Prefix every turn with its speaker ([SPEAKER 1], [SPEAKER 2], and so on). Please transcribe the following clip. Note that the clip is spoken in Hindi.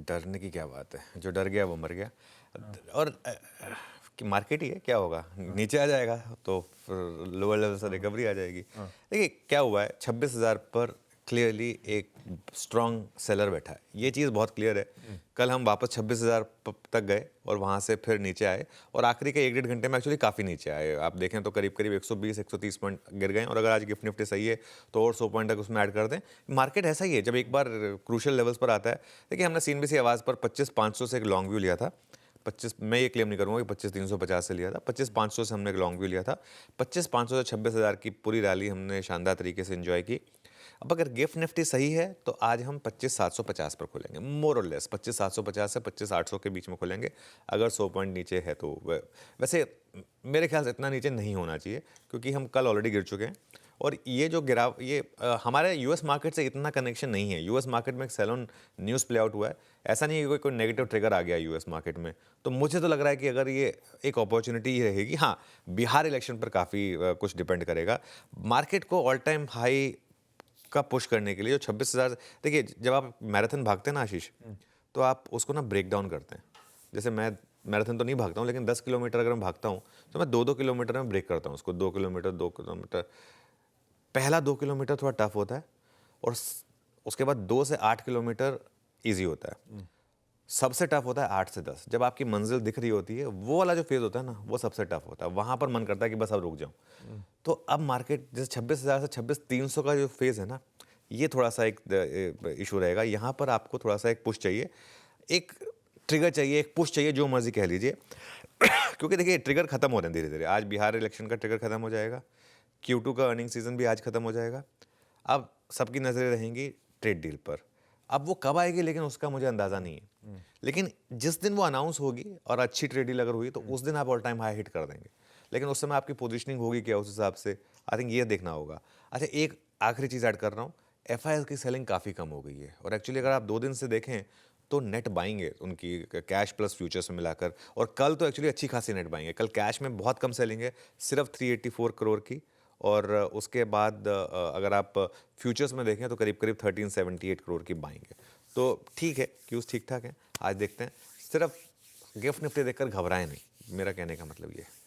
[SPEAKER 1] डरने की क्या बात है, जो डर गया वो मर गया। और कि मार्केट ही है, क्या होगा, नीचे आ जाएगा तो फिर लोअर लेवल से रिकवरी आ जाएगी। देखिए क्या हुआ है, 26,000 पर क्लियरली एक स्ट्रॉन्ग सेलर बैठा है, ये चीज़ बहुत क्लियर है। कल हम वापस 26,000 तक गए और वहाँ से फिर नीचे आए और आखिरी के 1 डेढ़ घंटे में एक्चुअली काफ़ी नीचे आए। आप देखें तो करीब करीब 120-130 पॉइंट गिर गए और अगर आज गिफ्ट निफ्टी सही है तो और 100 पॉइंट तक उसमें ऐड कर दें। मार्केट ऐसा ही है, जब एक बार क्रूशियल लेवल्स पर आता है। देखिए हमने सीएनबीसी आवाज़ पर 25,500 से एक लॉन्ग व्यू लिया था। 25, मैं ये क्लेम नहीं करूंगा कि 25,350 से लिया था, 25,500 से हमने एक लॉन्ग व्यू लिया था। 25,500 से 26,000 की पूरी रैली हमने शानदार तरीके से एंजॉय की। अब अगर गिफ्ट निफ्टी सही है तो आज हम 25,750 पर खोलेंगे, मोर और लेस 25,750 से 25,800 के बीच में खोलेंगे। अगर 100 पॉइंट नीचे है तो वैसे मेरे ख्याल से इतना नीचे नहीं होना चाहिए, क्योंकि हम कल ऑलरेडी गिर चुके हैं। और ये जो गिराव, ये हमारे यूएस मार्केट से इतना कनेक्शन नहीं है। यूएस मार्केट में एक सेलोन न्यूज़ प्ले आउट हुआ है, ऐसा नहीं है कि कोई नेगेटिव ट्रिगर आ गया यूएस मार्केट में। तो मुझे तो लग रहा है कि अगर ये एक अपॉर्चुनिटी ही रहेगी। हाँ, बिहार इलेक्शन पर काफ़ी कुछ डिपेंड करेगा। मार्केट को ऑल टाइम हाई का पुश करने के लिए जो 26,000, देखिए जब आप मैराथन भागते हैं ना आशीष, तो आप उसको ना ब्रेक डाउन करते हैं। जैसे मैं मैराथन तो नहीं भागता हूँ, लेकिन 10 किलोमीटर अगर मैं भागता हूँ तो मैं 2-2 किलोमीटर में ब्रेक करता हूँ उसको। 2 किलोमीटर पहला 2 किलोमीटर थोड़ा टफ होता है और उसके बाद 2 से 8 किलोमीटर ईजी होता है। सबसे टफ होता है 8 से 10, जब आपकी मंजिल दिख रही होती है, वो वाला जो फेज होता है ना, वो सबसे टफ होता है। वहां पर मन करता है कि बस अब रुक जाऊं। तो अब मार्केट जैसे 26,000 से 26,300 का जो फेज है ना, ये थोड़ा सा एक इशू रहेगा। यहाँ पर आपको थोड़ा सा एक पुश चाहिए, एक ट्रिगर चाहिए, एक पुश चाहिए, जो मर्जी कह लीजिए। क्योंकि देखिए ट्रिगर खत्म हो रहे हैं धीरे धीरे। आज बिहार इलेक्शन का ट्रिगर खत्म हो जाएगा, Q2 का अर्निंग सीजन भी आज खत्म हो जाएगा। अब सबकी नजरें रहेंगी ट्रेड डील पर। अब वो कब आएगी लेकिन उसका मुझे अंदाजा नहीं है, लेकिन जिस दिन वो अनाउंस होगी और अच्छी ट्रेड डील अगर हुई तो उस दिन आप ऑल टाइम हाई हिट कर देंगे। लेकिन उस समय आपकी पोजीशनिंग होगी क्या उस हिसाब से, आई थिंक ये देखना होगा। अच्छा, एक आखिरी चीज ऐड कर रहा हूँ, FIS की सेलिंग काफी कम हो गई है और एक्चुअली अगर आप 2 दिन से देखें तो नेट बाइंग है उनकी कैश प्लस फ्यूचर्स में मिलाकर। और कल तो एक्चुअली अच्छी खासी नेट बाइंग है। कल कैश में बहुत कम सेलिंग है, सिर्फ 384 करोड़ की। और उसके बाद अगर आप फ्यूचर्स में देखें तो करीब करीब 1378 करोड़ की बाइंग है। तो ठीक है, क्यूज ठीक ठाक है। आज देखते हैं, सिर्फ गिफ्ट निफ्टी देखकर घबराएं नहीं, मेरा कहने का मतलब ये है।